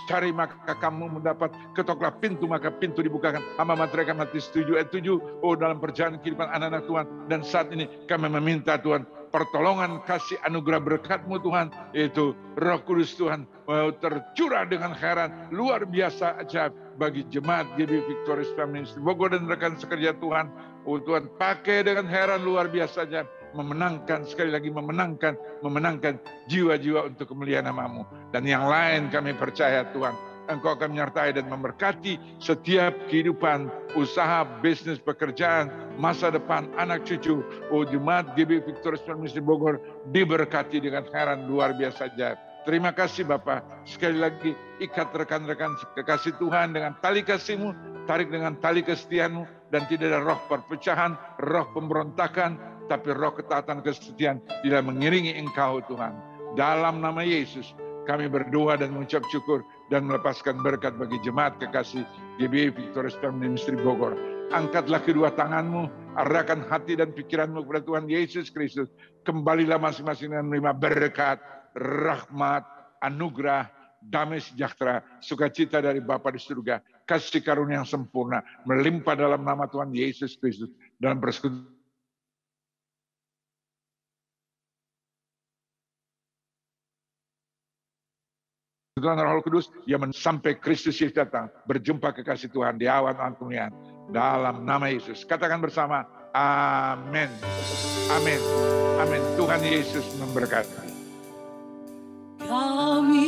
cari maka kamu mendapat, ketoklah pintu maka pintu dibukakan. Hamba Matreka Matius 7 ayat 7. Oh, dalam perjalanan kehidupan anak-anak Tuhan, dan saat ini kami meminta Tuhan pertolongan, kasih, anugerah berkat-Mu Tuhan, yaitu Roh Kudus Tuhan tercurah dengan khairan luar biasa ajaib bagi jemaat GB Victorious Family Ministry Bogor dan rekan sekerja Tuhan. Oh Tuhan, pakai dengan heran luar biasa aja, memenangkan, sekali lagi memenangkan jiwa-jiwa untuk kemuliaan nama-Mu. Dan yang lain kami percaya Tuhan, Engkau akan menyertai dan memberkati setiap kehidupan, usaha, bisnis, pekerjaan, masa depan, anak cucu. Oh jemaat GB Victorious Family Ministry Bogor diberkati dengan heran luar biasa aja. Terima kasih Bapa. Sekali lagi, ikat rekan-rekan kekasih Tuhan dengan tali kasih-Mu, tarik dengan tali kesetiaan-Mu, dan tidak ada roh perpecahan, roh pemberontakan, tapi roh ketaatan kesetiaan di dalam mengiringi Engkau Tuhan. Dalam nama Yesus, kami berdoa dan mengucap syukur dan melepaskan berkat bagi jemaat kekasih GB Victorious Family Ministry Bogor. Angkatlah kedua tangan-Mu, arahkan hati dan pikiran-Mu kepada Tuhan Yesus Kristus. Kembalilah masing-masing dengan menerima berkat, rahmat, anugerah, damai sejahtera, sukacita dari Bapa di surga, kasih karunia yang sempurna, melimpah dalam nama Tuhan Yesus Kristus, dalam persekutuan Tuhan Roh Kudus yang sampai Kristus Yesus datang, berjumpa kekasih Tuhan di awan Antunian, dalam nama Yesus. Katakan bersama, amin, amin, amin. Tuhan Yesus memberkati. Kami